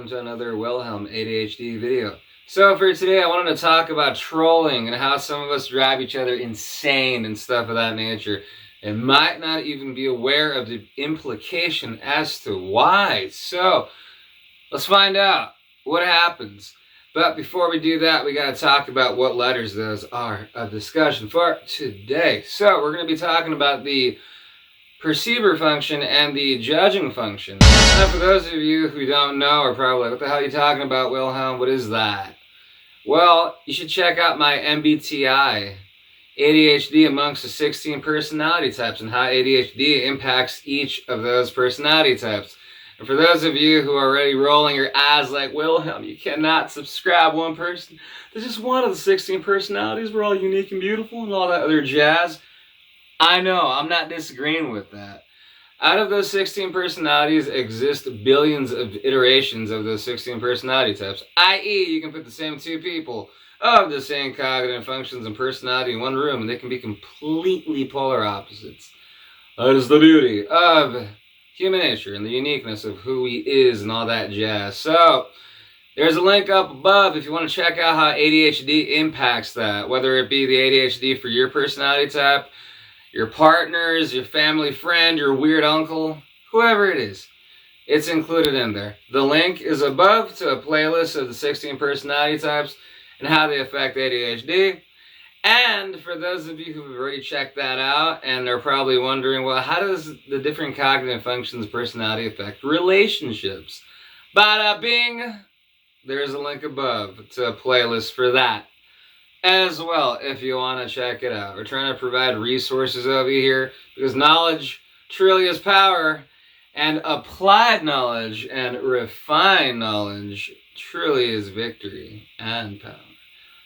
welcome to another Wilhelm ADHD video. So for today I wanted to talk about trolling and how some of us drive each other insane and stuff of that nature and might not even be aware of the implication as to why. So let's find out what happens. But before we do that, we got to talk about what letters those are of discussion for today. So we're going to be talking about the perceiver function and the judging function. Now, for those of you who don't know are probably like, what the hell are you talking about, Wilhelm? What is that? Well, you should check out my MBTI, ADHD amongst the 16 personality types, and how ADHD impacts each of those personality types. And for those of you who are already rolling your eyes like, Wilhelm, you cannot subscribe one person. There's just one of the 16 personalities. We're all unique and beautiful and all that other jazz. I know, I'm not disagreeing with that. Out of those 16 personalities exist billions of iterations of those 16 personality types, i.e. you can put the same two people of the same cognitive functions and personality in one room and they can be completely polar opposites. That is the beauty of human nature and the uniqueness of who he is and all that jazz. So, there's a link up above if you want to check out how ADHD impacts that, whether it be the ADHD for your personality type, your partners, your family friend, your weird uncle, whoever it is. It's included in there. The link is above to a playlist of the 16 personality types and how they affect ADHD. And for those of you who have already checked that out and are probably wondering, well, how does the different cognitive functions of personality affect relationships? Bada bing! There's a link above to a playlist for that as well, if you want to check it out. We're trying to provide resources over here because knowledge truly is power, and applied knowledge and refined knowledge truly is victory and power.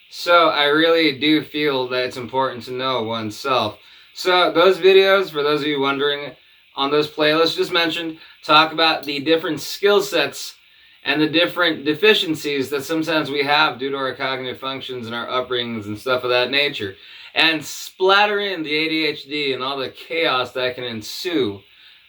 So I really do feel that it's important to know oneself. So those videos, for those of you wondering, on those playlists just mentioned, talk about the different skill sets and the different deficiencies that sometimes we have due to our cognitive functions and our upbringings and stuff of that nature. And splatter in the ADHD and all the chaos that can ensue.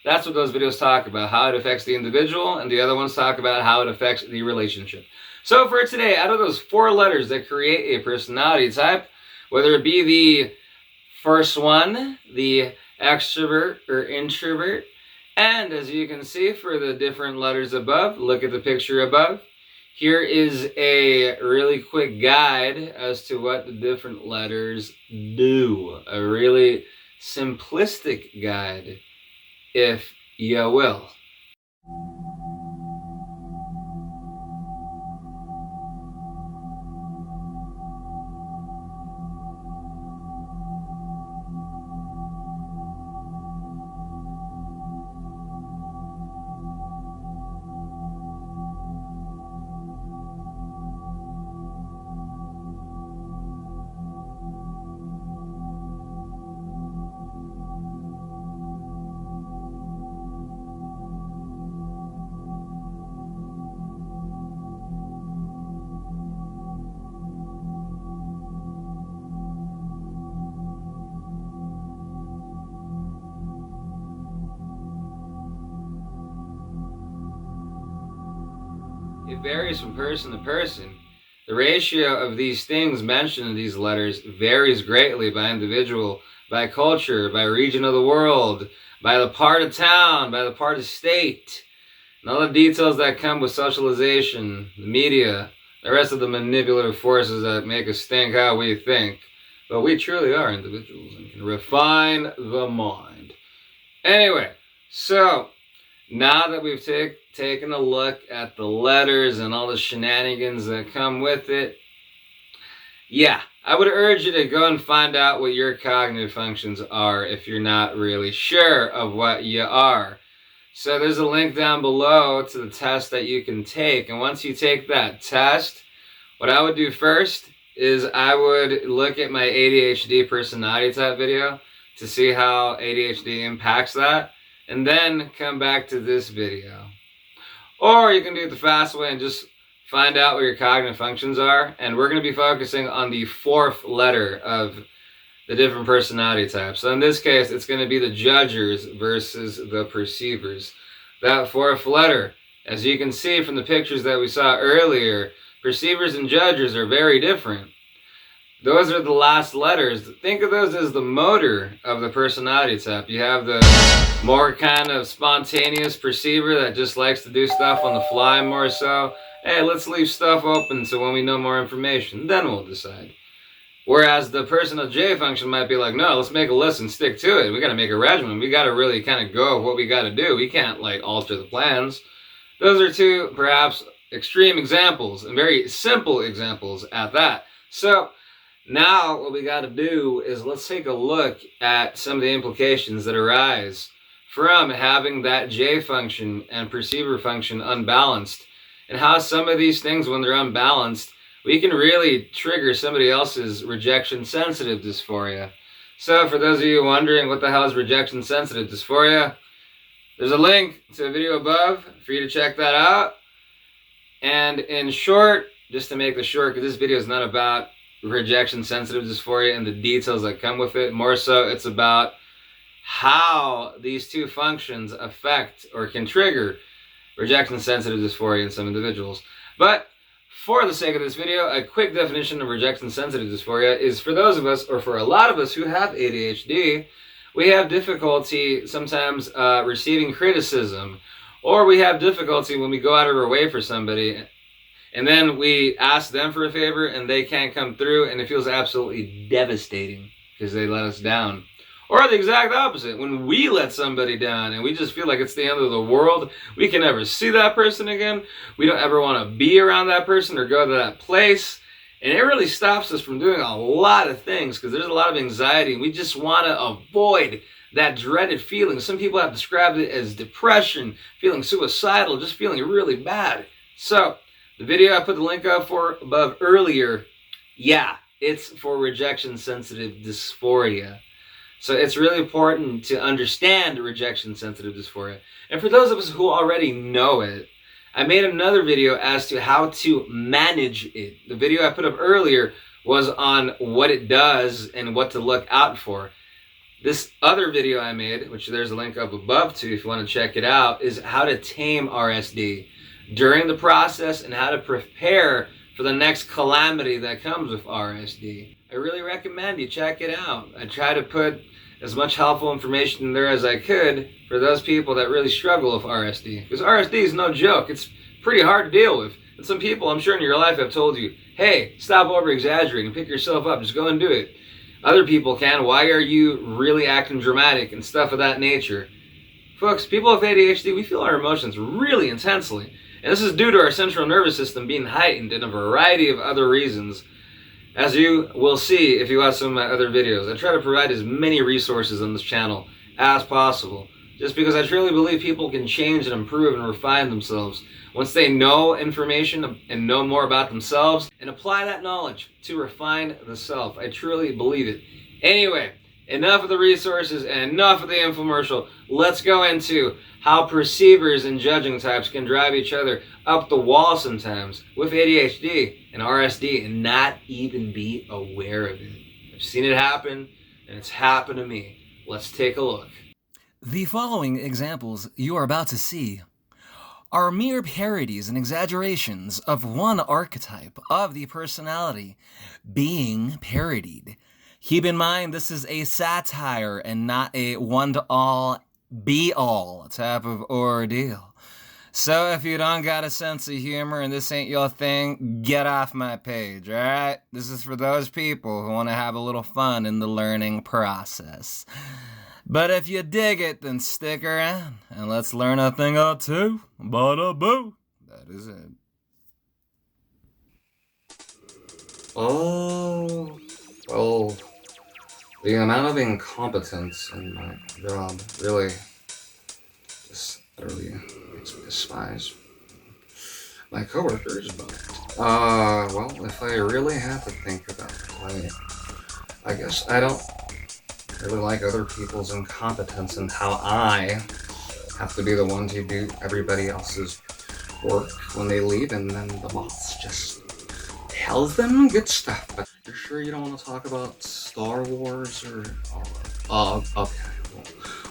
That's what those videos talk about, how it affects the individual, and the other ones talk about how it affects the relationship. So for today, out of those 4 letters that create a personality type, whether it be the first one, the extrovert or introvert, and as you can see for the different letters above, look at the picture above. Here is a really quick guide as to what the different letters do. A really simplistic guide, if you will. It varies from person to person. The ratio of these things mentioned in these letters varies greatly by individual, by culture, by region of the world, by the part of town, by the part of state, and all the details that come with socialization, the media, the rest of the manipulative forces that make us think how we think. But we truly are individuals and can refine the mind. Anyway, so now that we've taken a look at the letters and all the shenanigans that come with it, yeah, I would urge you to go and find out what your cognitive functions are if you're not really sure of what you are. So there's a link down below to the test that you can take. And once you take that test, what I would do first is I would look at my ADHD personality type video to see how ADHD impacts that, and then come back to this video. Or you can do it the fast way and just find out what your cognitive functions are. And we're going to be focusing on the 4th letter of the different personality types. So in this case, it's going to be the judgers versus the perceivers. That 4th letter As you can see from the pictures that we saw earlier, perceivers and judgers are very different. Those are the last letters. Think of those as the motor of the personality type. You have the more kind of spontaneous perceiver that just likes to do stuff on the fly more so. Hey, let's leave stuff open so when we know more information, then we'll decide. Whereas the personal J function might be like, no, let's make a list and stick to it. We got to make a regimen. We got to really kind of go with what we got to do. We can't like alter the plans. Those are two perhaps extreme examples and very simple examples at that. So now what we got to do is let's take a look at some of the implications that arise from having that J function and perceiver function unbalanced, and how some of these things, when they're unbalanced, we can really trigger somebody else's rejection sensitive dysphoria. So for those of you wondering what the hell is rejection sensitive dysphoria, there's a link to a video above for you to check that out. And in short, just to make this short, because this video is not about rejection sensitive dysphoria and the details that come with it, more so it's about how these two functions affect or can trigger rejection sensitive dysphoria in some individuals. But for the sake of this video, a quick definition of rejection sensitive dysphoria is for those of us, or for a lot of us who have ADHD, we have difficulty sometimes receiving criticism, or we have difficulty when we go out of our way for somebody and then we ask them for a favor and they can't come through, and it feels absolutely devastating because they let us down. Or the exact opposite, when we let somebody down and we just feel like it's the end of the world, we can never see that person again, we don't ever want to be around that person or go to that place, and it really stops us from doing a lot of things because there's a lot of anxiety and we just want to avoid that dreaded feeling. Some people have described it as depression, feeling suicidal, just feeling really bad. So the video I put the link up for above earlier, yeah, it's for rejection sensitive dysphoria. So it's really important to understand rejection sensitive dysphoria. And for those of us who already know it, I made another video as to how to manage it. The video I put up earlier was on what it does and what to look out for. This other video I made, which there's a link up above to if you want to check it out, is how to tame RSD during the process and how to prepare for the next calamity that comes with RSD. I really recommend you check it out. I try to put as much helpful information in there as I could for those people that really struggle with RSD. Because RSD is no joke. It's pretty hard to deal with. And some people, I'm sure in your life, have told you, hey, stop over-exaggerating, pick yourself up, just go and do it. Other people can. Why are you really acting dramatic and stuff of that nature? Folks, people with ADHD, we feel our emotions really intensely. And this is due to our central nervous system being heightened and a variety of other reasons. As you will see if you watch some of my other videos, I try to provide as many resources on this channel as possible, just because I truly believe people can change and improve and refine themselves once they know information and know more about themselves and apply that knowledge to refine the self. I truly believe it. Anyway, enough of the resources and enough of the infomercial. Let's go into how perceivers and judging types can drive each other up the wall sometimes with ADHD and RSD and not even be aware of it. I've seen it happen, and it's happened to me. Let's take a look. The following examples you are about to see are mere parodies and exaggerations of one archetype of the personality being parodied. Keep in mind, this is a satire and not a one-to-all, be-all type of ordeal. So if you don't got a sense of humor and this ain't your thing, get off my page, alright? This is for those people who want to have a little fun in the learning process. But if you dig it, then stick around and let's learn a thing or two. Bada boo. That is it. Oh, well, the amount of incompetence in my job really just utterly makes me despise my coworkers. But, well, if I really had to think about it, I guess I don't really like other people's incompetence and how I have to be the one to do everybody else's work when they leave, and then the boss just tells them good stuff. But you're sure you don't want to talk about Star Wars or... okay.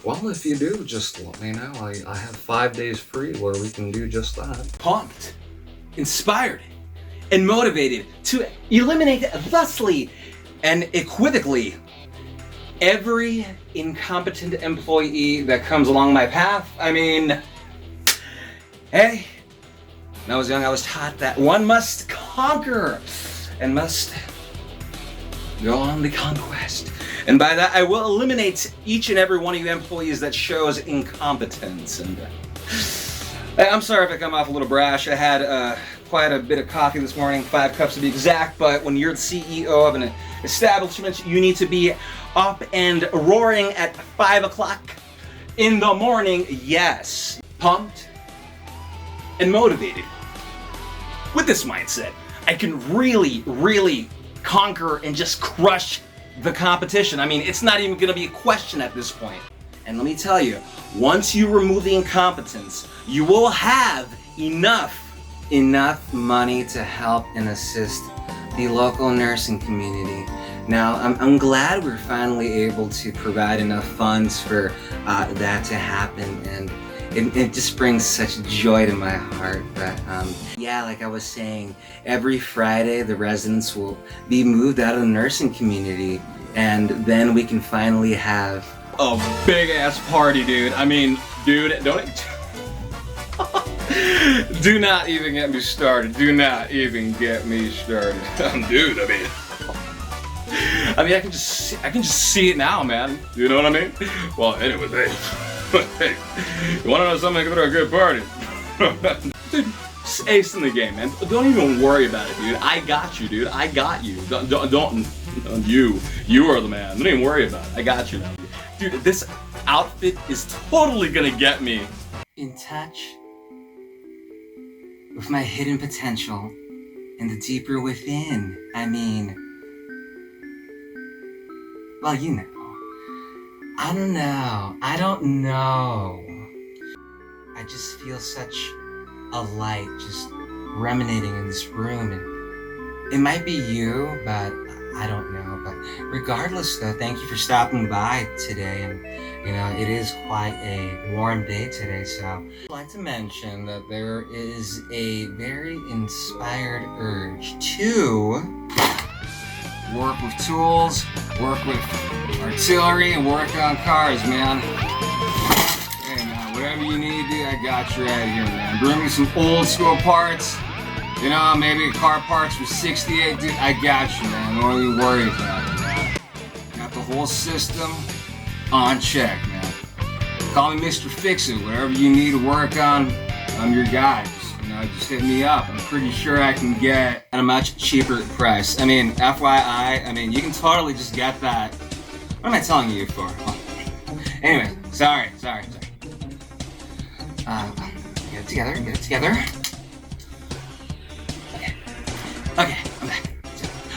Well, if you do, just let me know. I have 5 days free where we can do just that. Pumped, inspired, and motivated to eliminate thusly and equivocally every incompetent employee that comes along my path. I mean, hey, when I was young, I was taught that one must conquer and must go on the conquest. And by that, I will eliminate each and every one of you employees that shows incompetence. And I'm sorry if I come off a little brash. I had quite a bit of coffee this morning, 5 cups to be exact, but when you're the CEO of an establishment, you need to be up and roaring at 5 o'clock in the morning. Yes, pumped and motivated. With this mindset, I can really conquer and just crush the competition. I mean, it's not even gonna be a question at this point. And let me tell you, once you remove the incompetence, you will have enough money to help and assist the local nursing community. Now, I'm glad we're finally able to provide enough funds for that to happen, and it just brings such joy to my heart. But yeah, like I was saying, every Friday the residents will be moved out of the nursing community, and then we can finally have a big ass party, dude. I mean, dude, do not even get me started. Do not even get me started. Dude, I mean, I can just see it now, man. You know what I mean? Well, anyway, hey, you wanna know something? Throw a good party. Dude, just ace in the game, man. Don't even worry about it, dude. I got you, dude. I got you. Don't you are the man. Don't even worry about it. I got you now. Dude, this outfit is totally gonna get me in touch with my hidden potential and the deeper within. I mean, well, you know. I don't know. I just feel such a light just remanating in this room, and it might be you, but I don't know. But regardless though, thank you for stopping by today, and you know, it is quite a warm day today, so I'd like to mention that there is a very inspired urge to work with tools, work with artillery, and work on cars, man. Hey, man, whatever you need, dude, I got you right here, man. Bring me some old school parts. You know, maybe car parts for 68, dude. I got you, man. Don't even worry about it, man. Got the whole system on check, man. Call me Mr. Fix-It. Whatever you need to work on, I'm your guy. Just hit me up. I'm pretty sure I can get at a much cheaper price. I mean, FYI, I mean, you can totally just get that. What am I telling you for? Anyway, sorry. Get it together. Okay, I'm back.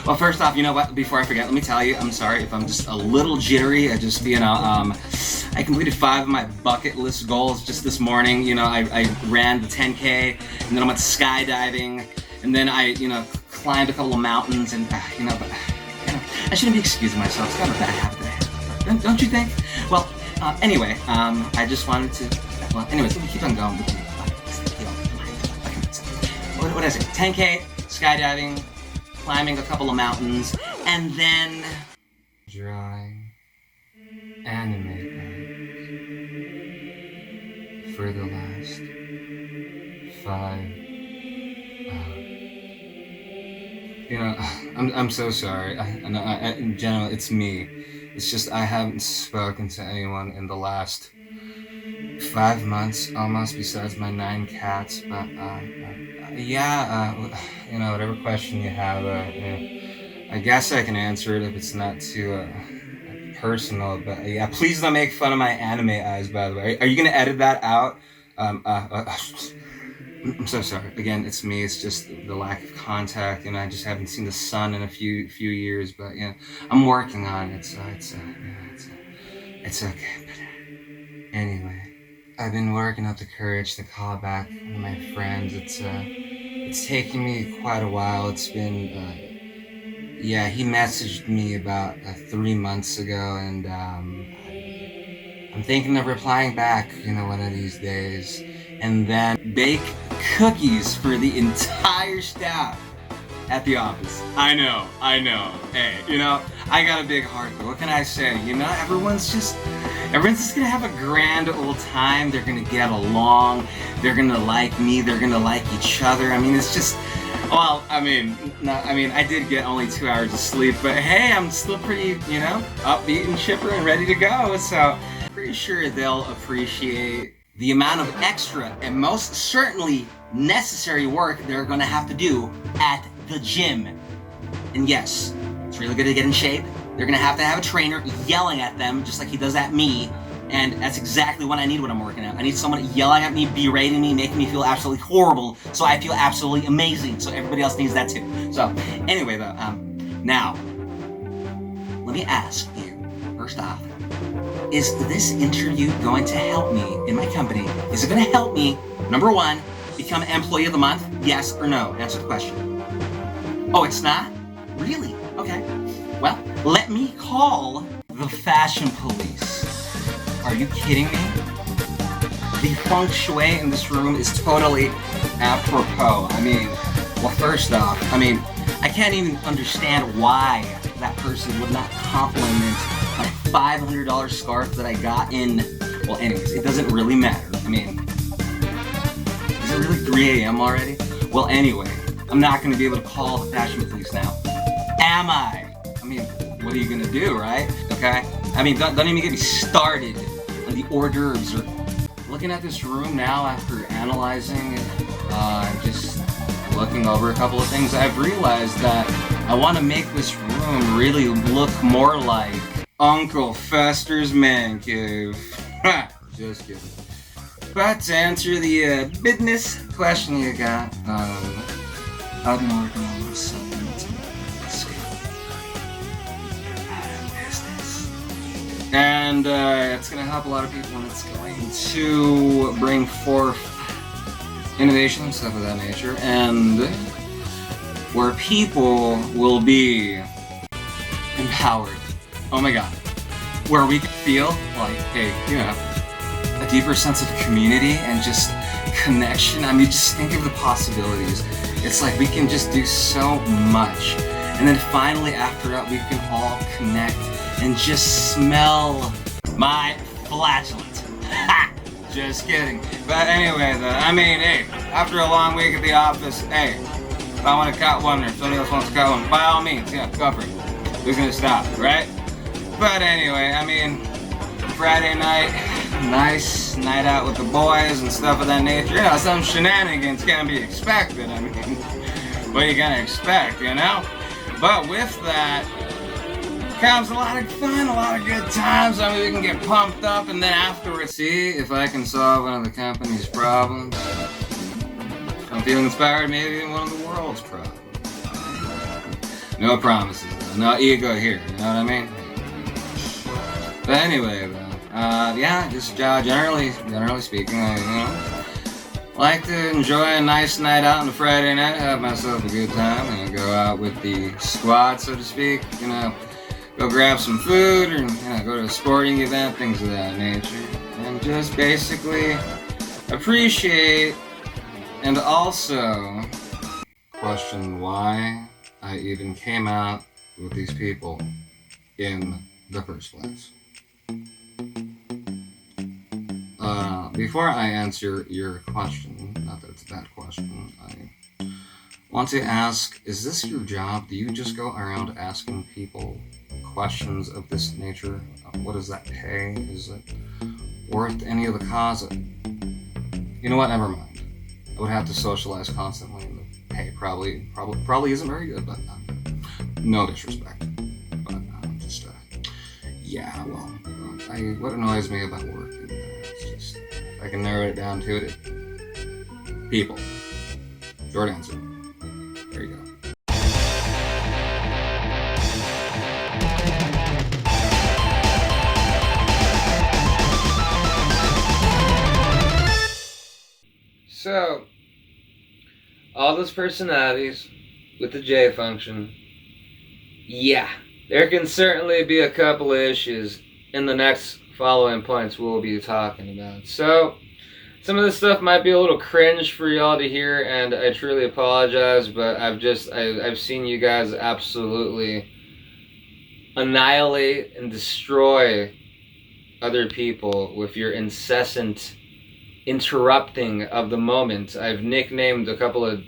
Well, first off, you know what? Before I forget, let me tell you, I'm sorry if I'm just a little jittery. I completed 5 of my bucket list goals just this morning. You know, I ran the 10K, and then I went skydiving, and then I, climbed a couple of mountains, and, I shouldn't be excusing myself. It's kind of a bad habit that I have. Don't you think? Well, anyway, I just wanted to, anyways, let me keep on going with you. What is it? 10K, skydiving, climbing a couple of mountains, and then drawing anime for the last 5 hours. I'm so sorry. In general, it's me. It's just I haven't spoken to anyone in the last 5 months almost, besides my 9 cats. But whatever question you have, I guess I can answer it if it's not too personal. But yeah, please don't make fun of my anime eyes, by the way. Are you gonna edit that out? I'm so sorry. Again, it's me. It's just the lack of contact, and I just haven't seen the sun in a few years. But yeah, I'm working on it. So it's okay. But anyway, I've been working up the courage to call back my friends. It's taken me quite a while. It's been he messaged me about 3 months ago, and I'm thinking of replying back, one of these days, and then bake cookies for the entire staff at the office. I know. Hey, I got a big heart, but what can I say? Everyone's just gonna have a grand old time. They're gonna get along. They're gonna like me. They're gonna like each other. It's just, I did get only 2 hours of sleep, but hey, I'm still pretty, upbeat and chipper and ready to go. So, pretty sure they'll appreciate the amount of extra and most certainly necessary work they're gonna have to do at the gym. And yes, it's really good to get in shape. They're gonna have to have a trainer yelling at them just like he does at me. And that's exactly what I need when I'm working out. I need someone yelling at me, berating me, making me feel absolutely horrible so I feel absolutely amazing. So everybody else needs that too. So anyway though, now, let me ask you, first off, is this interview going to help me in my company? Is it going to help me, number one, become Employee of the Month? Yes or no? Answer the question. Oh, it's not? Really? Okay. Well, let me call the fashion police. Are you kidding me? The feng shui in this room is totally apropos. Well, first off, I can't even understand why that person would not compliment my $500 scarf that I got in, well, anyways, it doesn't really matter. Is it really 3 a.m. already? Well, anyway, I'm not going to be able to call the fashion police now. Am I? What are you going to do, right? Okay? Don't even get me started on the hors d'oeuvres. Or looking at this room now after analyzing it, just looking over a couple of things, I've realized that I want to make this room really look more like Uncle Fester's man cave. Just kidding. But to answer the business question you got, I've been working on myself business. And it's going to help a lot of people, and it's going to bring forth innovation and stuff of that nature, and where people will be empowered. Oh my god. Where we can feel like, hey, a deeper sense of community and just connection. Just think of the possibilities. It's like we can just do so much. And then finally after that, we can all connect and just smell my flatulence. Ha! Just kidding. But anyway, hey, after a long week at the office, hey, if I want to cut one or if somebody else wants to cut one, by all means, go for it. Who's gonna stop, right? But anyway, Friday night, nice night out with the boys and stuff of that nature. Some shenanigans can be expected. What are you gonna expect, But with that comes a lot of fun, a lot of good times. We can get pumped up and then afterwards see if I can solve one of the company's problems. I'm feeling inspired, maybe even one of the world's problems. No promises, though. No ego here, you know what I mean? But anyway, though, just generally speaking, I like to enjoy a nice night out on a Friday night, have myself a good time, and go out with the squad, so to speak, go grab some food, or, go to a sporting event, things of that nature, and just basically appreciate and also question why I even came out with these people in the first place. Before I answer your question, not that it's that question, I want to ask, is this your job? Do you just go around asking people questions of this nature? What does that pay? Is it worth any of the cause? You know what? Never mind. I would have to socialize constantly, and the pay probably isn't very good, but no disrespect. But just what annoys me about work is just, if I can narrow it down to it, people. Short answer. There you go. So, all those personalities with the J function, yeah, there can certainly be a couple of issues in the next following points we'll be talking about. So, some of this stuff might be a little cringe for y'all to hear, and I truly apologize, but I've seen you guys absolutely annihilate and destroy other people with your incessant interrupting of the moment. I've nicknamed a couple of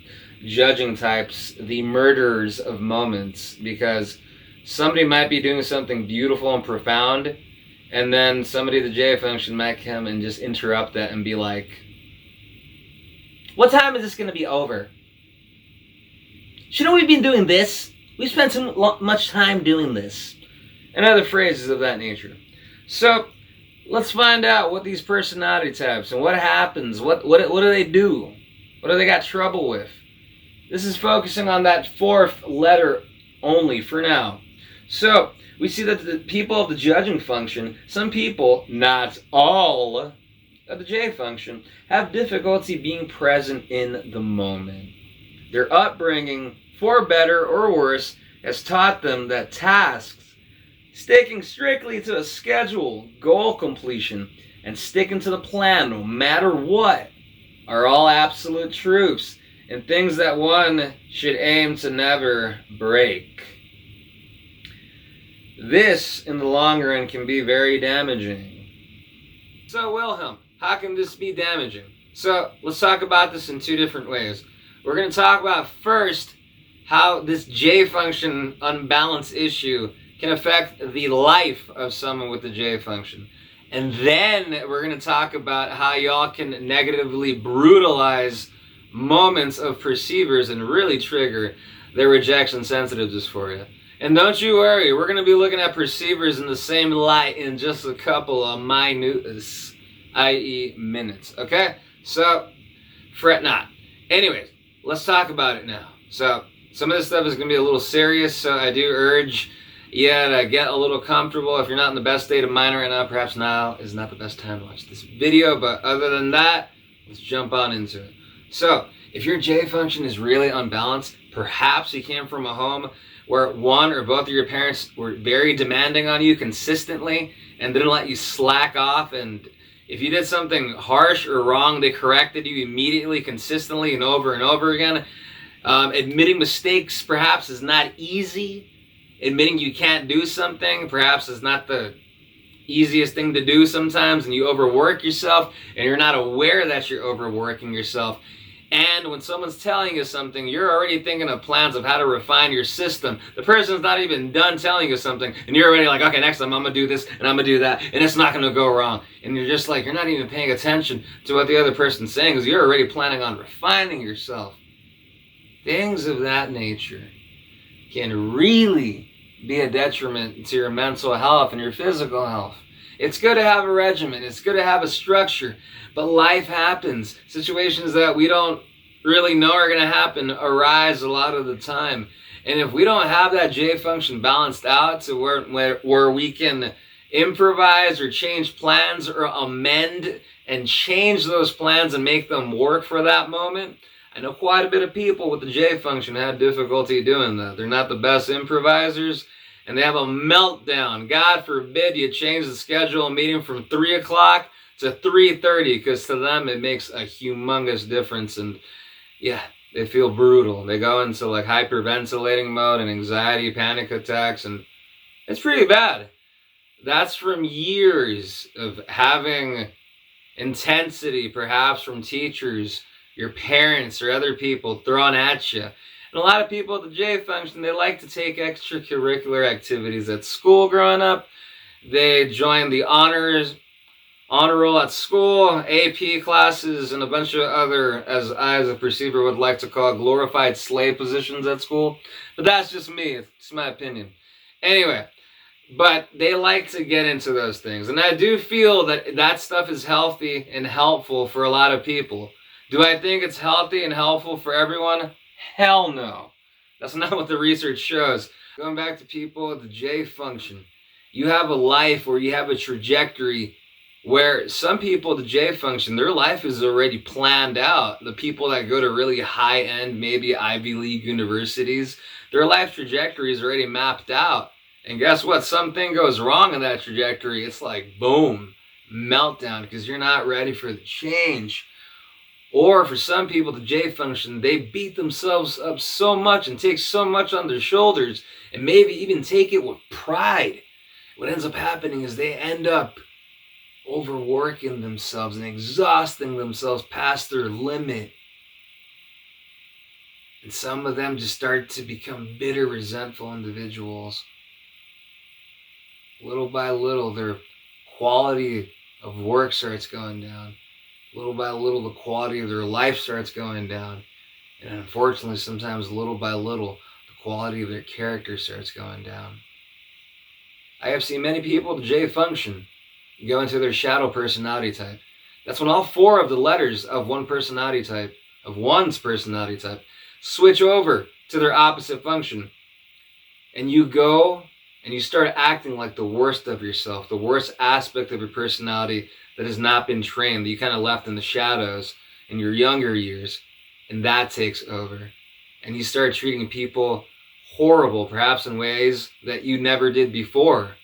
judging types the murderers of moments, because somebody might be doing something beautiful and profound, and then somebody at the J function might come and just interrupt that and be like, what time is this going to be over? Shouldn't we be doing this? We spent so much time doing this. And other phrases of that nature. So, let's find out what these personality types and what happens. What do they do? What do they got trouble with? This is focusing on that fourth letter only for now. So, we see that the people of the judging function, some people, not all, of the J function, have difficulty being present in the moment. Their upbringing, for better or worse, has taught them that tasks, sticking strictly to a schedule, goal completion, and sticking to the plan no matter what, are all absolute truths and things that one should aim to never break. This, in the long run, can be very damaging. So, Wilhelm, how can this be damaging? So, let's talk about this in two different ways. We're going to talk about first how this J function unbalance issue can affect the life of someone with the J function. And then we're going to talk about how y'all can negatively brutalize moments of perceivers and really trigger their rejection sensitiveness for you. And don't you worry, we're going to be looking at perceivers in the same light in just a couple of minutes, i.e. minutes, okay? So, fret not. Anyways, let's talk about it now. So, some of this stuff is going to be a little serious, so I do urge you to get a little comfortable. If you're not in the best state of mind right now, perhaps now is not the best time to watch this video, but other than that, let's jump on into it. So, if your J function is really unbalanced, perhaps you came from a home where one or both of your parents were very demanding on you consistently and didn't let you slack off, and if you did something harsh or wrong, they corrected you immediately, consistently, and over again. Admitting mistakes perhaps is not easy. Admitting you can't do something perhaps is not the easiest thing to do sometimes, and you overwork yourself and you're not aware that you're overworking yourself. And when someone's telling you something, you're already thinking of plans of how to refine your system. The person's not even done telling you something, and you're already like, okay, next time I'm going to do this, and I'm going to do that, and it's not going to go wrong. And you're just like, you're not even paying attention to what the other person's saying, because you're already planning on refining yourself. Things of that nature can really be a detriment to your mental health and your physical health. It's good to have a regimen. It's good to have a structure. But life happens. Situations that we don't really know are going to happen arise a lot of the time. And if we don't have that J function balanced out to where we can improvise or change plans or amend and change those plans and make them work for that moment, I know quite a bit of people with the J function had difficulty doing that. They're not the best improvisers, and they have a meltdown. God forbid you change the schedule meeting from 3 o'clock to 3:30, because to them it makes a humongous difference, and yeah, they feel brutal. They go into like hyperventilating mode and anxiety, panic attacks, and it's pretty bad. That's from years of having intensity, perhaps from teachers, your parents, or other people thrown at you. And a lot of people at the J function, they like to take extracurricular activities at school growing up. They join the honor roll at school, AP classes, and a bunch of other, as I as a perceiver would like to call, glorified slave positions at school. But that's just me. It's my opinion. Anyway, but they like to get into those things. And I do feel that that stuff is healthy and helpful for a lot of people. Do I think it's healthy and helpful for everyone? Hell no. That's not what the research shows. Going back to people at the J function, you have a life where you have a trajectory where some people, the J function, their life is already planned out. The people that go to really high-end, maybe Ivy League universities, their life trajectory is already mapped out. And guess what? Something goes wrong in that trajectory. It's like, boom, meltdown, because you're not ready for the change. Or for some people, the J function, they beat themselves up so much and take so much on their shoulders and maybe even take it with pride. What ends up happening is they end up overworking themselves and exhausting themselves past their limit. And some of them just start to become bitter, resentful individuals. Little by little, their quality of work starts going down. Little by little, the quality of their life starts going down. And unfortunately, sometimes little by little, the quality of their character starts going down. I have seen many people with the J function go into their shadow personality type. That's when all 4 of the letters of one's personality type, switch over to their opposite function. And you go and you start acting like the worst of yourself, the worst aspect of your personality that has not been trained, that you kind of left in the shadows in your younger years, and that takes over. And you start treating people horrible, perhaps in ways that you never did before.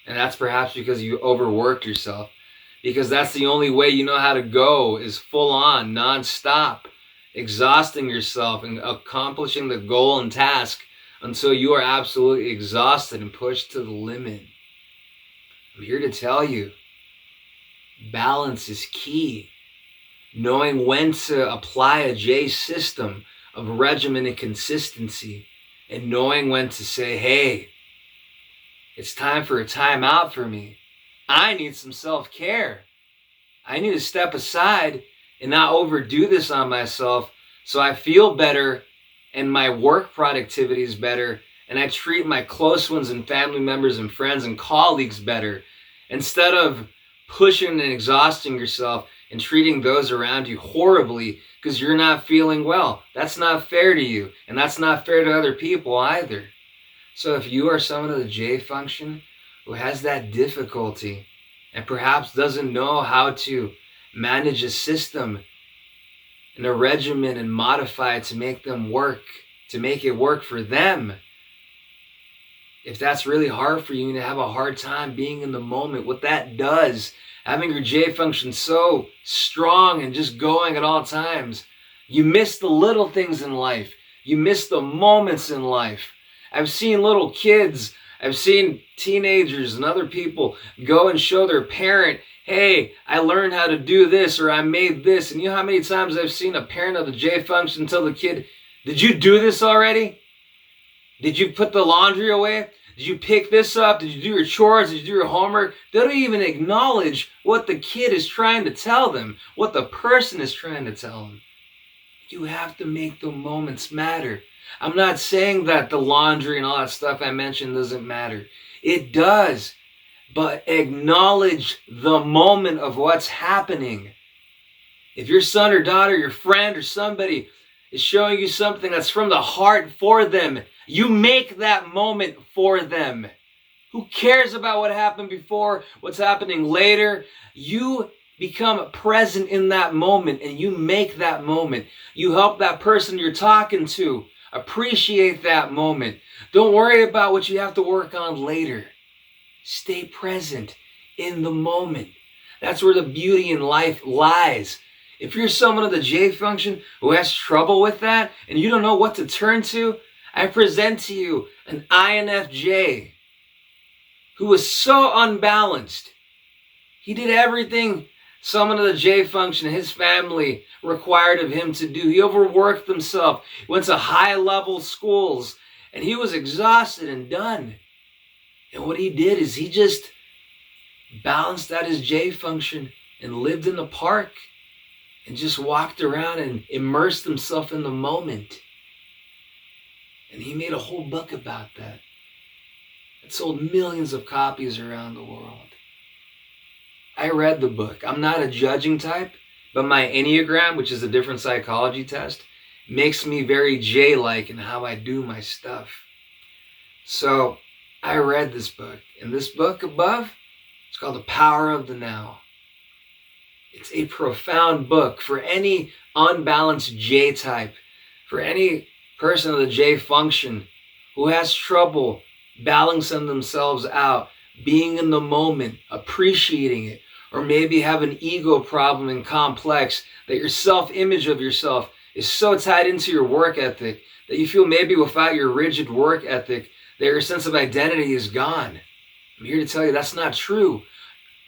And that's perhaps because you overworked yourself, because that's the only way you know how to go, is full on, non-stop, exhausting yourself and accomplishing the goal and task until you are absolutely exhausted and pushed to the limit. I'm here to tell you, balance is key. Knowing when to apply a J system of regimen and consistency, and knowing when to say, hey, it's time for a timeout for me. I need some self-care. I need to step aside and not overdo this on myself so I feel better and my work productivity is better and I treat my close ones and family members and friends and colleagues better, instead of pushing and exhausting yourself and treating those around you horribly because you're not feeling well. That's not fair to you, and that's not fair to other people either. So if you are someone of the J function who has that difficulty and perhaps doesn't know how to manage a system and a regimen and modify it to make them work, to make it work for them, if that's really hard for you and you have a hard time being in the moment, what that does, having your J function so strong and just going at all times, you miss the little things in life. You miss the moments in life. I've seen little kids, I've seen teenagers and other people go and show their parent, hey, I learned how to do this, or I made this. And you know how many times I've seen a parent of the J function tell the kid, did you do this already? Did you put the laundry away? Did you pick this up? Did you do your chores? Did you do your homework? They don't even acknowledge what the kid is trying to tell them, what the person is trying to tell them. You have to make the moments matter. I'm not saying that the laundry and all that stuff I mentioned doesn't matter. It does. But acknowledge the moment of what's happening. If your son or daughter, your friend or somebody is showing you something that's from the heart for them, you make that moment for them. Who cares about what happened before, what's happening later? You become present in that moment and you make that moment. You help that person you're talking to appreciate that moment. Don't worry about what you have to work on later. Stay present in the moment. That's where the beauty in life lies. If you're someone of the J function who has trouble with that and you don't know what to turn to, I present to you an INFJ who was so unbalanced. He did everything someone of the J function and his family required of him to do. He overworked himself, went to high-level schools, and he was exhausted and done. And what he did is he just balanced out his J function and lived in the park and just walked around and immersed himself in the moment. And he made a whole book about that. It sold millions of copies around the world. I read the book. I'm not a judging type, but my Enneagram, which is a different psychology test, makes me very J-like in how I do my stuff. So I read this book. And this book above, it's called The Power of the Now. It's a profound book for any unbalanced J type, for any person of the J function who has trouble balancing themselves out, being in the moment, appreciating it, or maybe have an ego problem and complex that your self-image of yourself is so tied into your work ethic that you feel maybe without your rigid work ethic that your sense of identity is gone. I'm here to tell you that's not true.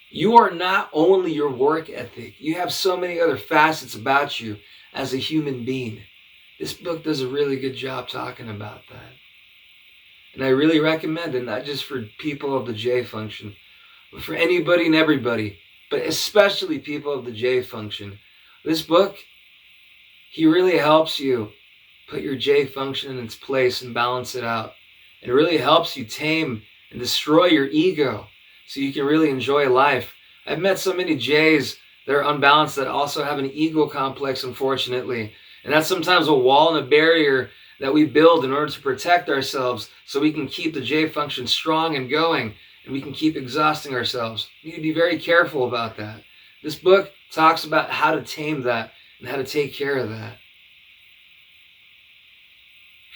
You are not only your work ethic. You have so many other facets about you as a human being. This book does a really good job talking about that. And I really recommend it, not just for people of the J function, but for anybody and everybody, but especially people of the J function. This book, he really helps you put your J function in its place and balance it out. It really helps you tame and destroy your ego so you can really enjoy life. I've met so many Js that are unbalanced that also have an ego complex, unfortunately. And that's sometimes a wall and a barrier that we build in order to protect ourselves so we can keep the J function strong and going, and we can keep exhausting ourselves. You need to be very careful about that. This book talks about how to tame that and how to take care of that.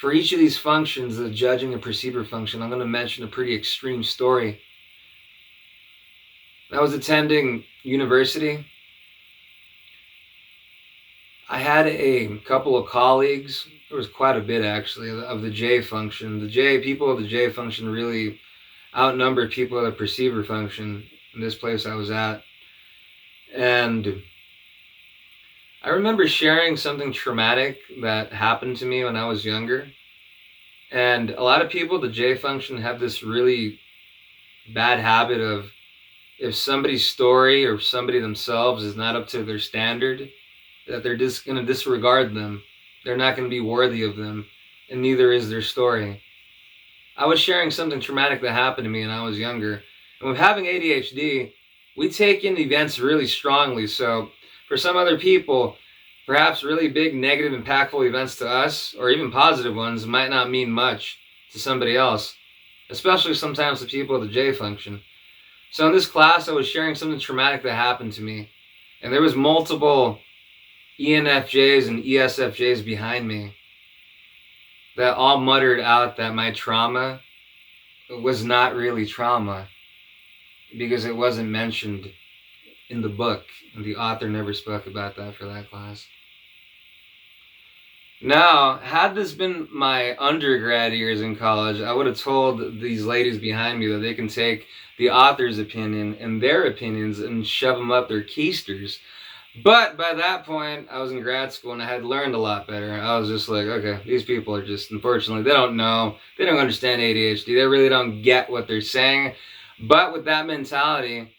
For each of these functions, the judging and perceiver function, I'm going to mention a pretty extreme story. I was attending university. I had a couple of colleagues, there was quite a bit actually, of the J function. People of the J function really outnumbered people of the perceiver function in this place I was at. And I remember sharing something traumatic that happened to me when I was younger. And a lot of people, the J function, have this really bad habit of, if somebody's story or somebody themselves is not up to their standard, that they're just going to disregard them. They're not going to be worthy of them, and neither is their story. I was sharing something traumatic that happened to me when I was younger. And with having ADHD, we take in events really strongly. So for some other people, perhaps really big, negative, impactful events to us, or even positive ones, might not mean much to somebody else, especially sometimes to people with the J function. So in this class, I was sharing something traumatic that happened to me. And there was multiple ENFJs and ESFJs behind me that all muttered out that my trauma was not really trauma because it wasn't mentioned in the book, and the author never spoke about that for that class. Now, had this been my undergrad years in college, I would have told these ladies behind me that they can take the author's opinion and their opinions and shove them up their keisters. But by that point, I was in grad school and I had learned a lot better. I was just like, okay, these people are just, unfortunately, they don't know. They don't understand ADHD. They really don't get what they're saying. But with that mentality,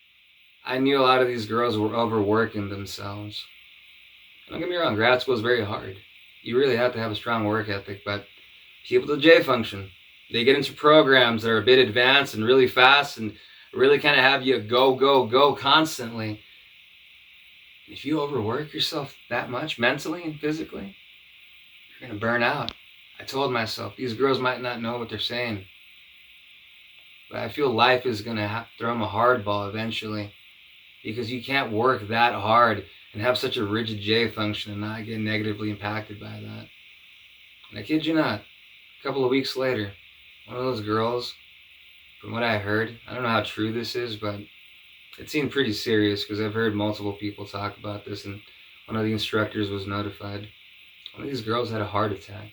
I knew a lot of these girls were overworking themselves. Don't get me wrong, grad school is very hard. You really have to have a strong work ethic. But people with the J function, they get into programs that are a bit advanced and really fast and really kind of have you go, go, go constantly. If you overwork yourself that much, mentally and physically, you're going to burn out. I told myself, these girls might not know what they're saying, but I feel life is going to throw them a hardball eventually, because you can't work that hard and have such a rigid J function and not get negatively impacted by that. And I kid you not, a couple of weeks later, one of those girls, from what I heard, I don't know how true this is, but it seemed pretty serious because I've heard multiple people talk about this, and one of the instructors was notified. One of these girls had a heart attack.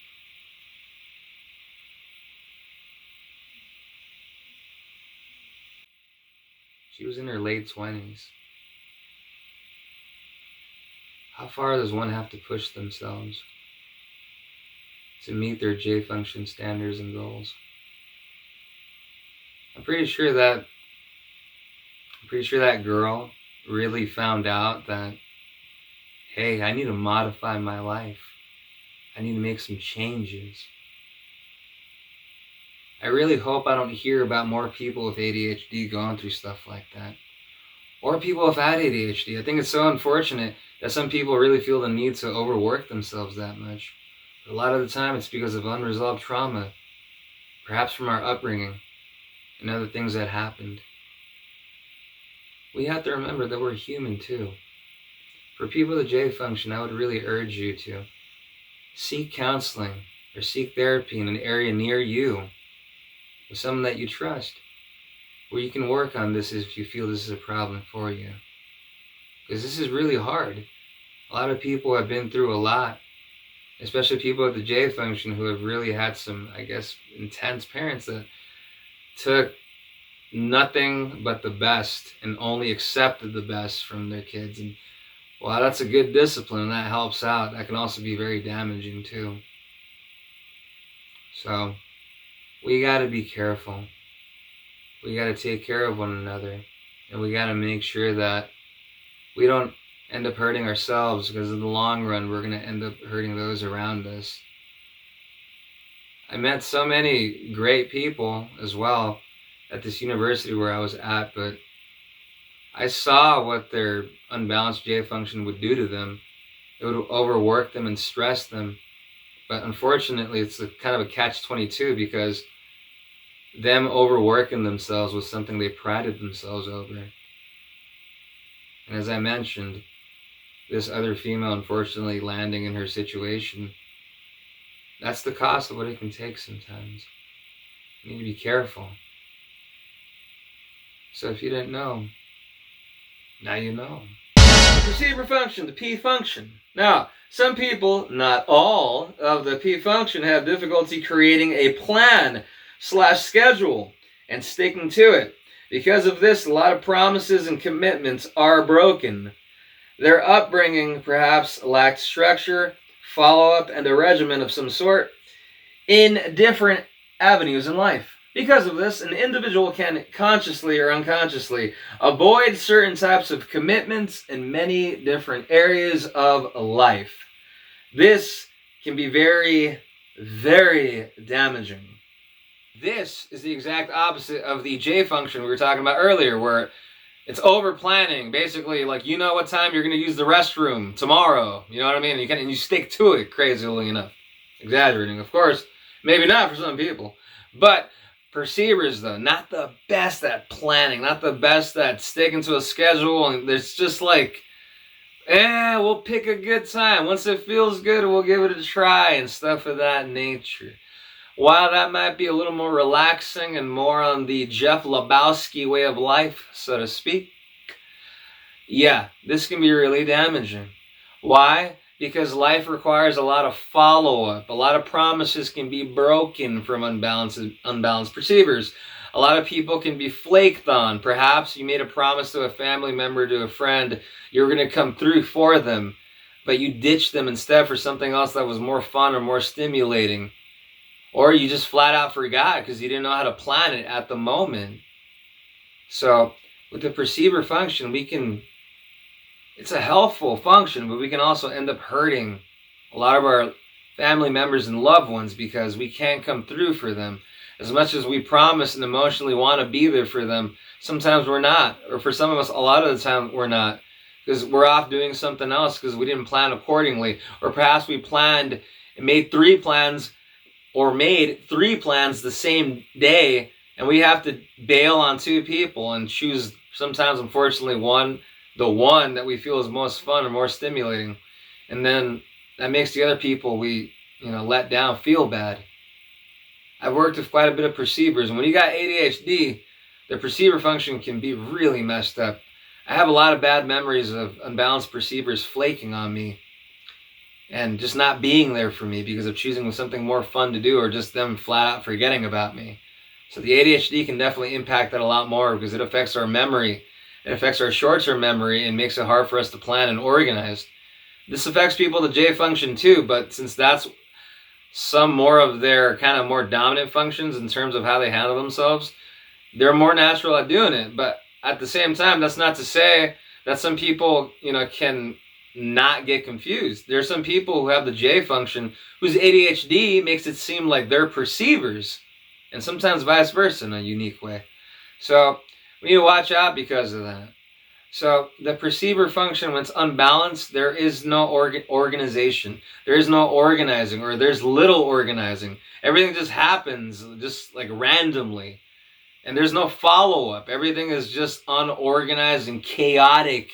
She was in her late 20s. How far does one have to push themselves to meet their J function standards and goals? I'm pretty sure that girl really found out that, hey, I need to modify my life. I need to make some changes. I really hope I don't hear about more people with ADHD going through stuff like that. Or people without ADHD. I think it's so unfortunate that some people really feel the need to overwork themselves that much. But a lot of the time it's because of unresolved trauma, perhaps from our upbringing and other things that happened. We have to remember that we're human too. For people with the J function, I would really urge you to seek counseling or seek therapy in an area near you. with someone that you trust, where you can work on this if you feel this is a problem for you. Because this is really hard. A lot of people have been through a lot, especially people at the J function who have really had some, I guess, intense parents that took nothing but the best and only accepted the best from their kids. And while that's a good discipline and that helps out, that can also be very damaging too. So we got to be careful. We got to take care of one another, and we got to make sure that we don't end up hurting ourselves, because in the long run we're going to end up hurting those around us. I met so many great people as well at this university where I was at, but I saw what their unbalanced J function would do to them. It would overwork them and stress them. But unfortunately, it's a kind of a catch-22, because them overworking themselves was something they prided themselves over. And as I mentioned, this other female unfortunately landing in her situation, that's the cost of what it can take sometimes. You need to be careful. So if you didn't know, now you know. The perceiver function, the P function. Now, some people, not all, of the P function have difficulty creating a plan/schedule and sticking to it. Because of this, a lot of promises and commitments are broken. Their upbringing perhaps lacked structure, follow-up, and a regimen of some sort in different avenues in life. Because of this, an individual can consciously or unconsciously avoid certain types of commitments in many different areas of life. This can be very, very damaging. This is the exact opposite of the J function we were talking about earlier, where it's over planning. Basically, like, you know what time you're going to use the restroom tomorrow. You know what I mean? And you stick to it, crazily enough. Exaggerating, of course. Maybe not for some people. But perceivers, though, not the best at planning, not the best at sticking to a schedule. And it's just like, we'll pick a good time. Once it feels good, we'll give it a try and stuff of that nature. While that might be a little more relaxing and more on the Jeff Lebowski way of life, so to speak, yeah, this can be really damaging. Why? Because life requires a lot of follow-up. A lot of promises can be broken from unbalanced perceivers. A lot of people can be flaked on. Perhaps you made a promise to a family member, to a friend, you were going to come through for them, but you ditched them instead for something else that was more fun or more stimulating. Or you just flat out forgot because you didn't know how to plan it at the moment. So with the perceiver function, it's a helpful function, but we can also end up hurting a lot of our family members and loved ones because we can't come through for them. As much as we promise and emotionally want to be there for them, sometimes we're not. Or for some of us, a lot of the time we're not. Because we're off doing something else because we didn't plan accordingly. Or perhaps we planned and made three plans the same day, and we have to bail on two people and choose sometimes, unfortunately, the one that we feel is most fun or more stimulating. And then that makes the other people we let down feel bad. I've worked with quite a bit of perceivers, and when you got ADHD, the perceiver function can be really messed up. I have a lot of bad memories of unbalanced perceivers flaking on me and just not being there for me because of choosing something more fun to do, or just them flat out forgetting about me. So the ADHD can definitely impact that a lot more because it affects our memory. It affects our short-term memory and makes it hard for us to plan and organize. This affects people with the J function too, but since that's some more of their kind of more dominant functions in terms of how they handle themselves, they're more natural at doing it. But at the same time, that's not to say that some people, can not get confused. There's some people who have the J function whose ADHD makes it seem like they're perceivers, and sometimes vice versa in a unique way. So we need to watch out because of that. So the perceiver function, when it's unbalanced, there is no organization. There is no organizing, or there's little organizing. Everything just happens just like randomly. And there's no follow-up. Everything is just unorganized and chaotic.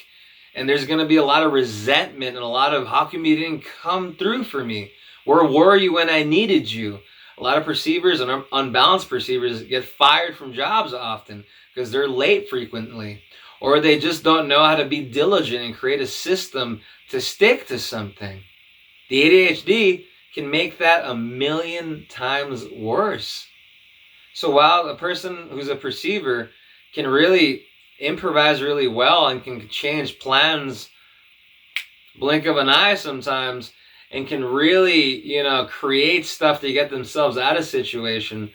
And there's going to be a lot of resentment and a lot of, how come you didn't come through for me? Where were you when I needed you? A lot of perceivers and unbalanced perceivers get fired from jobs often because they're late frequently, or they just don't know how to be diligent and create a system to stick to something. The ADHD can make that 1,000,000 times worse. So while a person who's a perceiver can really improvise really well and can change plans blink of an eye sometimes, and can really, create stuff to get themselves out of situation,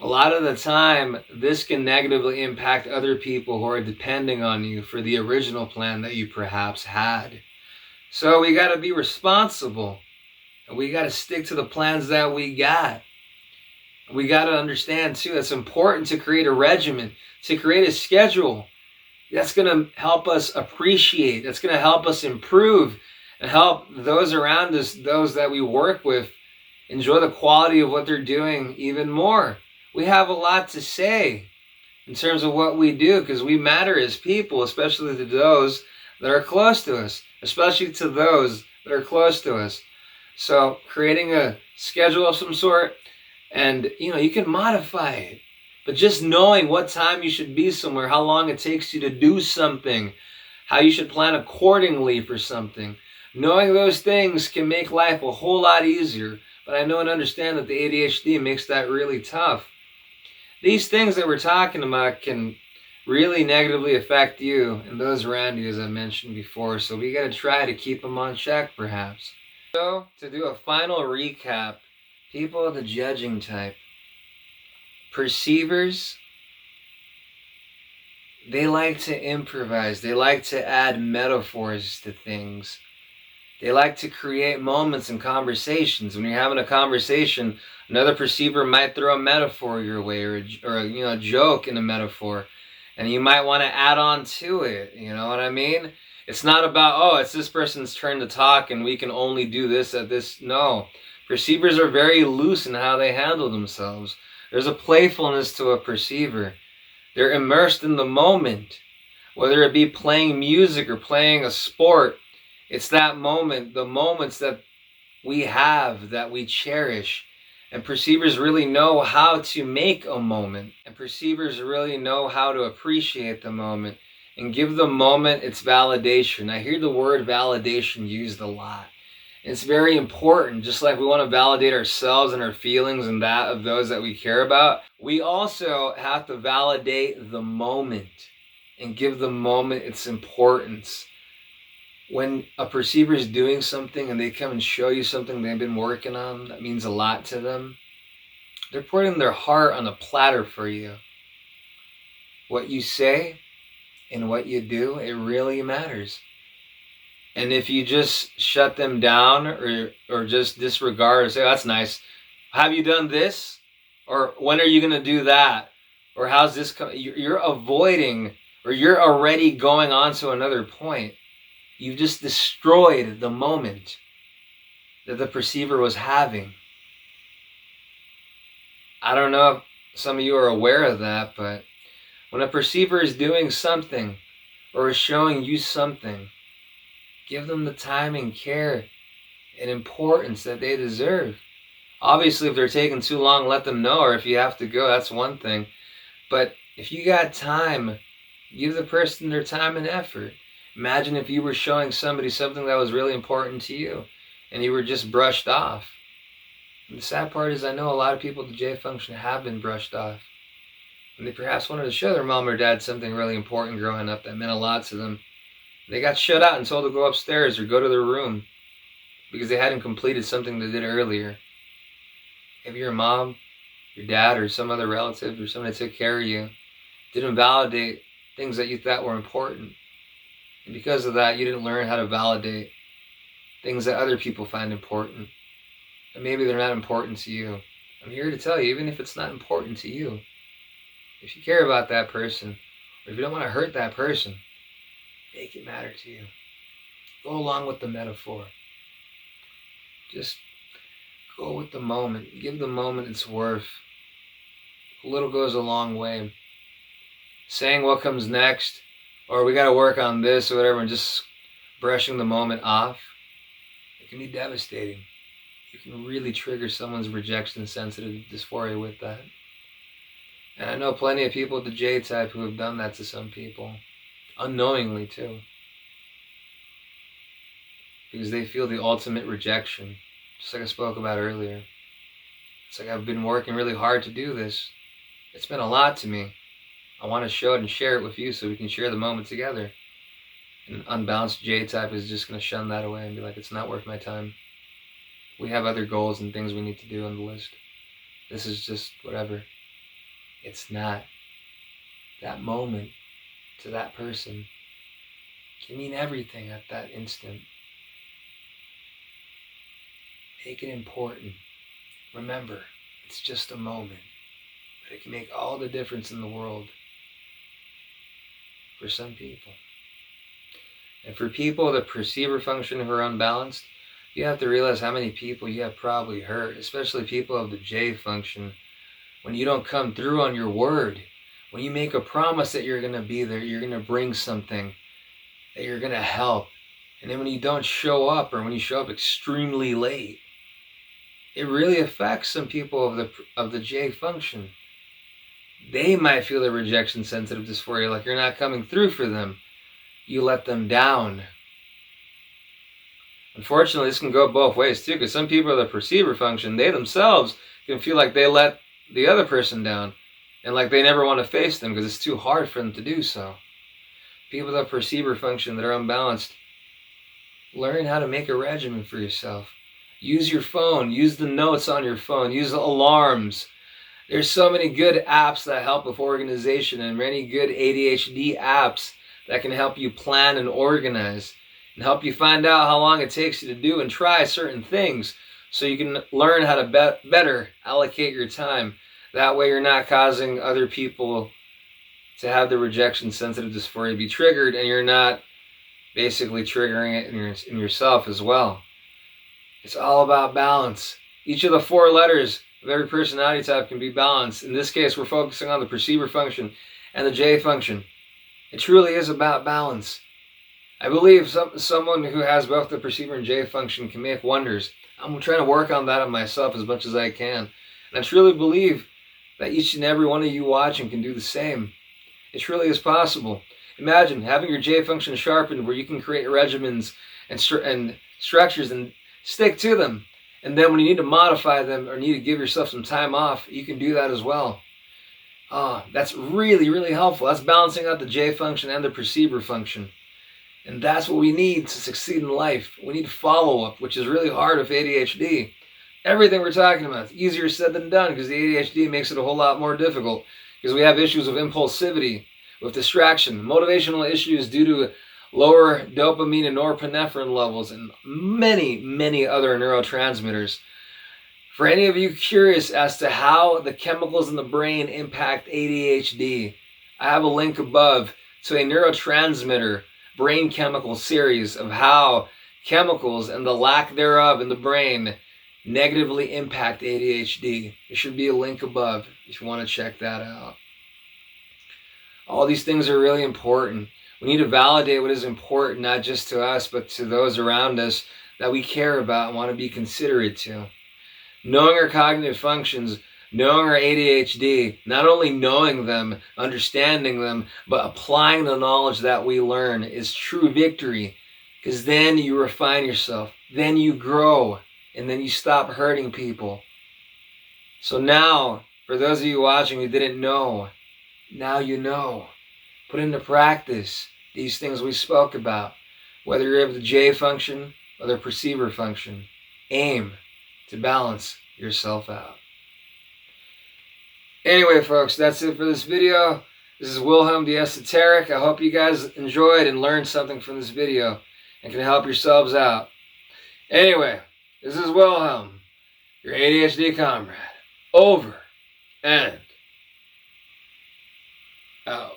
a lot of the time, this can negatively impact other people who are depending on you for the original plan that you perhaps had. So we got to be responsible, and we got to stick to the plans that we got. We got to understand, too, it's important to create a regimen, to create a schedule. That's going to help us appreciate, that's going to help us improve, and help those around us, those that we work with, enjoy the quality of what they're doing even more. We have a lot to say in terms of what we do because we matter as people, especially to those that are close to us, especially to those that are close to us. So creating a schedule of some sort, and you can modify it, but just knowing what time you should be somewhere, how long it takes you to do something, how you should plan accordingly for something, knowing those things can make life a whole lot easier. But I know and understand that the ADHD makes that really tough. These things that we're talking about can really negatively affect you and those around you, as I mentioned before. So we got to try to keep them on check, perhaps. So to do a final recap, people of the judging type, perceivers, they like to improvise. They like to add metaphors to things. They like to create moments and conversations. When you're having a conversation, another perceiver might throw a metaphor your way, or a joke in a metaphor, and you might want to add on to it. You know what I mean? It's not about, it's this person's turn to talk and we can only do this at this. No. Perceivers are very loose in how they handle themselves. There's a playfulness to a perceiver. They're immersed in the moment, whether it be playing music or playing a sport. It's that moment, the moments that we have, that we cherish. And perceivers really know how to make a moment. And perceivers really know how to appreciate the moment and give the moment its validation. I hear the word validation used a lot. It's very important. Just like we want to validate ourselves and our feelings and that of those that we care about, we also have to validate the moment and give the moment its importance. When a perceiver is doing something and they come and show you something they've been working on that means a lot to them, they're putting their heart on a platter for you. What you say and what you do, it really matters. And if you just shut them down or just disregard or say, that's nice, have you done this? Or when are you going to do that? Or how's this you're avoiding, or you're already going on to another point. You've just destroyed the moment that the perceiver was having. I don't know if some of you are aware of that, but when a perceiver is doing something or is showing you something, give them the time and care and importance that they deserve. Obviously, if they're taking too long, let them know, or if you have to go, that's one thing. But if you got time, give the person their time and effort. Imagine if you were showing somebody something that was really important to you and you were just brushed off. And the sad part is I know a lot of people at the J function have been brushed off. And they perhaps wanted to show their mom or dad something really important growing up that meant a lot to them. They got shut out and told to go upstairs or go to their room because they hadn't completed something they did earlier. If your mom, your dad, or some other relative or someone that took care of you didn't validate things that you thought were important, and because of that, you didn't learn how to validate things that other people find important, and maybe they're not important to you. I'm here to tell you, even if it's not important to you, if you care about that person, or if you don't want to hurt that person, make it matter to you. Go along with the metaphor. Just go with the moment. Give the moment its worth. A little goes a long way. Saying what comes next, or we got to work on this or whatever, and just brushing the moment off, it can be devastating. you can really trigger someone's rejection-sensitive dysphoria with that. And I know plenty of people with the J type who have done that to some people, unknowingly too, because they feel the ultimate rejection, just like I spoke about earlier. It's like, I've been working really hard to do this. It's been a lot to me. I want to show it and share it with you so we can share the moment together. An unbalanced J type is just going to shun that away and be like, it's not worth my time. We have other goals and things we need to do on the list. This is just whatever. It's not. That moment to that person can mean everything at that instant. Make it important. Remember, it's just a moment, but it can make all the difference in the world for some people. And for people that perceiver function who are unbalanced, you have to realize how many people you have probably hurt, especially people of the J function. When you don't come through on your word, when you make a promise that you're going to be there, you're going to bring something, that you're going to help, and then when you don't show up, or when you show up extremely late, it really affects some people of the J function. They might feel the rejection sensitive dysphoria, like you're not coming through for them. You let them down. Unfortunately, this can go both ways too, because some people of the perceiver function, they themselves can feel like they let the other person down, and like they never want to face them because it's too hard for them to do so. People that perceiver function that are unbalanced, learn how to make a regimen for yourself. Use your phone. Use the notes on your phone. Use alarms. There's so many good apps that help with organization, and many good ADHD apps that can help you plan and organize and help you find out how long it takes you to do and try certain things so you can learn how to better allocate your time. That way you're not causing other people to have the rejection sensitive dysphoria be triggered, and you're not basically triggering it in yourself as well. It's all about balance. Each of the 4 letters of every personality type can be balanced. In this case, we're focusing on the perceiver function and the J function. It truly is about balance. I believe someone who has both the perceiver and J function can make wonders. I'm trying to work on that on myself as much as I can. And I truly believe that each and every one of you watching can do the same. It truly is possible. Imagine having your J function sharpened, where you can create regimens and structures and stick to them. And then when you need to modify them or need to give yourself some time off, you can do that as well. That's really, really helpful. That's balancing out the J function and the perceiver function. And that's what we need to succeed in life. We need follow-up, which is really hard with ADHD. Everything we're talking about is easier said than done, because the ADHD makes it a whole lot more difficult, because we have issues with impulsivity, with distraction, motivational issues due to lower dopamine and norepinephrine levels, and many, many other neurotransmitters. For any of you curious as to how the chemicals in the brain impact ADHD, I have a link above to a neurotransmitter brain chemical series of how chemicals and the lack thereof in the brain negatively impact ADHD. There should be a link above if you want to check that out. All these things are really important. We need to validate what is important, not just to us, but to those around us that we care about and want to be considerate to. Knowing our cognitive functions, knowing our ADHD, not only knowing them, understanding them, but applying the knowledge that we learn is true victory, because then you refine yourself, then you grow, and then you stop hurting people. So now, for those of you watching who didn't know, now you know. Put into practice these things we spoke about, whether you have the J function or the perceiver function. Aim to balance yourself out. Anyway, folks, that's it for this video. This is Wilhelm the Esoteric. I hope you guys enjoyed and learned something from this video and can help yourselves out. Anyway, this is Wilhelm, your ADHD comrade. Over and out.